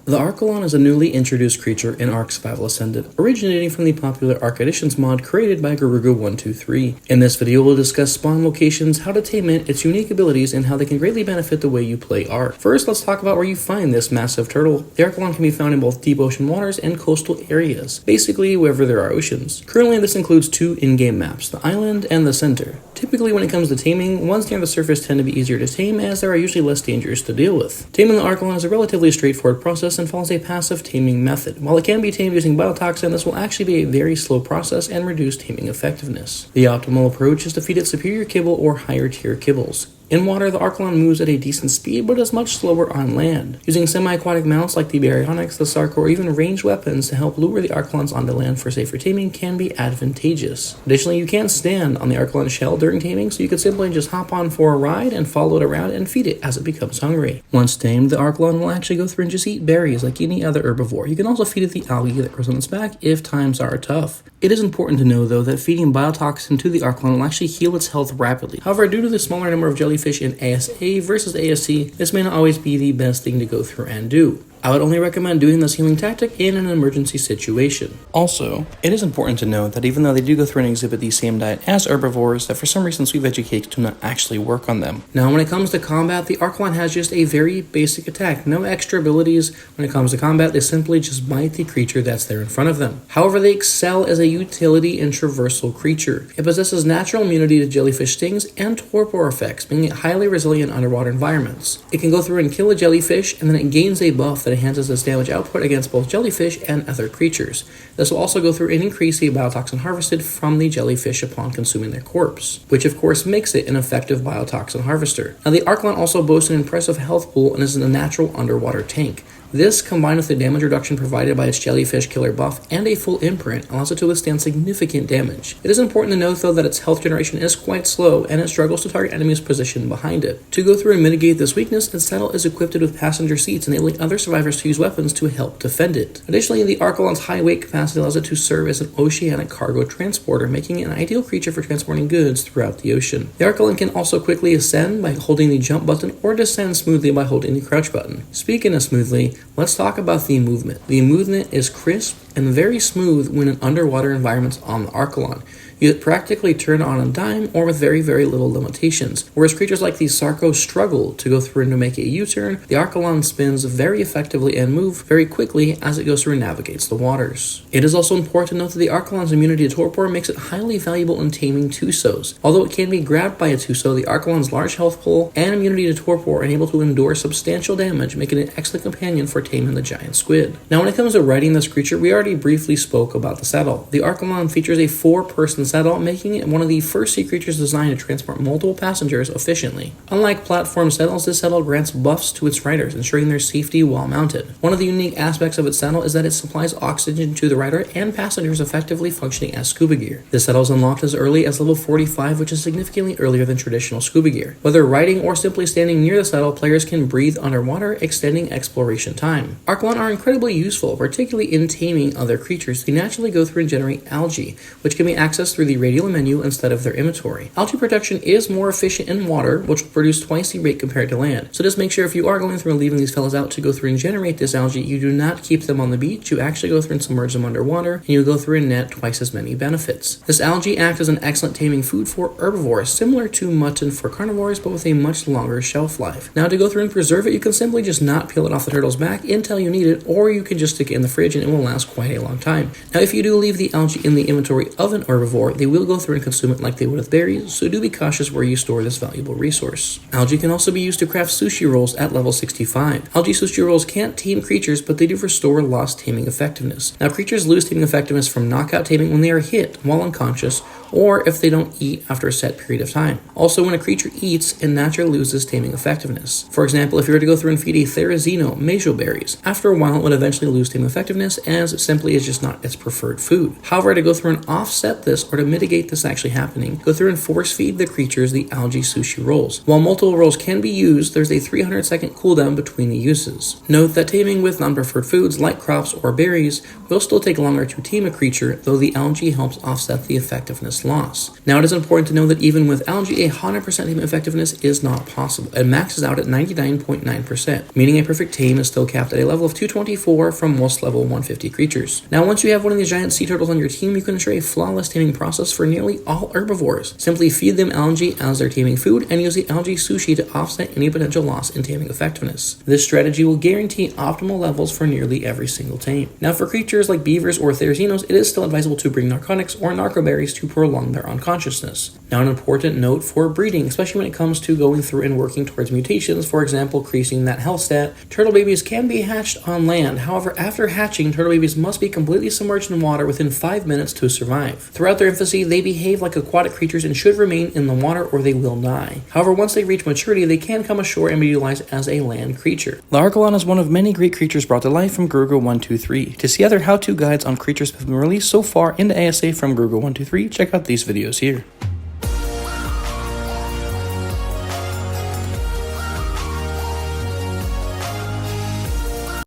The Archelon is a newly introduced creature in Ark Survival Ascended, originating from the popular Ark Editions mod created by Garuga123. In this video, we'll discuss spawn locations, how to tame it, its unique abilities, and how they can greatly benefit the way you play Ark. First, let's talk about where you find this massive turtle. The Archelon can be found in both deep ocean waters and coastal areas, basically wherever there are oceans. Currently, this includes two in-game maps, the island and the center. Typically, when it comes to taming, ones near the surface tend to be easier to tame as they are usually less dangerous to deal with. Taming the Archelon is a relatively straightforward process and follows a passive taming method. While it can be tamed using biotoxin, this will actually be a very slow process and reduce taming effectiveness. The optimal approach is to feed it superior kibble or higher tier kibbles. In water, the Archelon moves at a decent speed, but is much slower on land. Using semi-aquatic mounts like the baryonyx, the sarco, or even ranged weapons to help lure the Archelons onto land for safer taming can be advantageous. Additionally, you can't stand on the Archelon shell during taming, so you could simply just hop on for a ride and follow it around and feed it as it becomes hungry. Once tamed, the Archelon will actually go through and just eat berries like any other herbivore. You can also feed it the algae that grows on its back if times are tough. It is important to know, though, that feeding biotoxin to the Archelon will actually heal its health rapidly. However, due to the smaller number of jellyfish in ASA versus ASC, this may not always be the best thing to go through and do. I would only recommend doing this healing tactic in an emergency situation. Also, it is important to note that even though they do go through and exhibit the same diet as herbivores, that for some reason sweet veggie cakes do not actually work on them. Now, when it comes to combat, the Archelon has just a very basic attack. No extra abilities. When it comes to combat, they simply just bite the creature that's there in front of them. However, they excel as a utility and traversal creature. It possesses natural immunity to jellyfish stings and torpor effects, making it highly resilient in underwater environments. It can go through and kill a jellyfish, and then it gains a buff that enhances its damage output against both jellyfish and other creatures. This will also go through and increase the biotoxin harvested from the jellyfish upon consuming their corpse, which of course makes it an effective biotoxin harvester. Now, the Archelon also boasts an impressive health pool and is a natural underwater tank. This, combined with the damage reduction provided by its jellyfish killer buff and a full imprint, allows it to withstand significant damage. It is important to note, though, that its health generation is quite slow and it struggles to target enemies positioned behind it. To go through and mitigate this weakness, its saddle is equipped with passenger seats, enabling other survivors to use weapons to help defend it. Additionally, the Archelon's high weight capacity allows it to serve as an oceanic cargo transporter, making it an ideal creature for transporting goods throughout the ocean. The Archelon can also quickly ascend by holding the jump button or descend smoothly by holding the crouch button. Speaking of smoothly, let's talk about the movement. The movement is crisp and very smooth when in underwater environments on the Archelon. You practically turn on a dime or with very, very little limitations. Whereas creatures like the Sarco struggle to go through and to make a U-turn, the Archelon spins very effectively and moves very quickly as it goes through and navigates the waters. It is also important to note that the Archelon's immunity to torpor makes it highly valuable in taming Tusos. Although it can be grabbed by a Tuso, the Archelon's large health pool and immunity to torpor are able to endure substantial damage, making it an excellent companion for taming the giant squid. Now, when it comes to riding this creature, we already briefly spoke about the saddle. The Archelon features a 4-person saddle, making it one of the first sea creatures designed to transport multiple passengers efficiently. Unlike platform saddles, this saddle grants buffs to its riders, ensuring their safety while mounted. One of the unique aspects of its saddle is that it supplies oxygen to the rider and passengers, effectively functioning as scuba gear. This saddle is unlocked as early as level 45, which is significantly earlier than traditional scuba gear. Whether riding or simply standing near the saddle, players can breathe underwater, extending exploration time. Archelon are incredibly useful, particularly in taming other creatures. They naturally go through and generate algae, which can be accessed through the radial menu instead of their inventory. Algae production is more efficient in water, which will produce twice the rate compared to land. So just make sure if you are going through and leaving these fellas out to go through and generate this algae, you do not keep them on the beach. You actually go through and submerge them underwater, and you go through and net twice as many benefits. This algae acts as an excellent taming food for herbivores, similar to mutton for carnivores, but with a much longer shelf life. Now, to go through and preserve it, you can simply just not peel it off the turtle's back until you need it, or you can just stick it in the fridge and it will last quite a long time. Now, if you do leave the algae in the inventory of an herbivore, they will go through and consume it like they would with berries, so do be cautious where you store this valuable resource. Algae can also be used to craft sushi rolls at level 65. Algae sushi rolls can't tame creatures, but they do restore lost taming effectiveness. Now, creatures lose taming effectiveness from knockout taming when they are hit while unconscious, or if they don't eat after a set period of time. Also, when a creature eats, it naturally loses taming effectiveness. For example, if you were to go through and feed a Therizino mejo berries, after a while it would eventually lose taming effectiveness as it simply is just not its preferred food. However, to go through and offset this or to mitigate this actually happening, go through and force feed the creatures the algae sushi rolls. While multiple rolls can be used, there's a 300-second cooldown between the uses. Note that taming with non-preferred foods like crops or berries will still take longer to tame a creature, though the algae helps offset the effectiveness this loss. Now, it is important to know that even with Algae, 100% tame effectiveness is not possible. It maxes out at 99.9%, meaning a perfect tame is still capped at a level of 224 from most level 150 creatures. Now, once you have one of these giant sea turtles on your team, you can ensure a flawless taming process for nearly all herbivores. Simply feed them algae as their taming food and use the algae sushi to offset any potential loss in taming effectiveness. This strategy will guarantee optimal levels for nearly every single tame. Now, for creatures like beavers or therizzinos, it is still advisable to bring narcotics or narcoberries to prolong their unconsciousness. Now, an important note for breeding, especially when it comes to going through and working towards mutations, for example, increasing that health stat, turtle babies can be hatched on land. However, after hatching, turtle babies must be completely submerged in water within 5 minutes to survive. Throughout their infancy, they behave like aquatic creatures and should remain in the water or they will die. However, once they reach maturity, they can come ashore and be utilized as a land creature. The Archelon is one of many great creatures brought to life from Gurugo123. To see other how-to guides on creatures that have been released so far into ASA from Gurugo123, check out these videos here.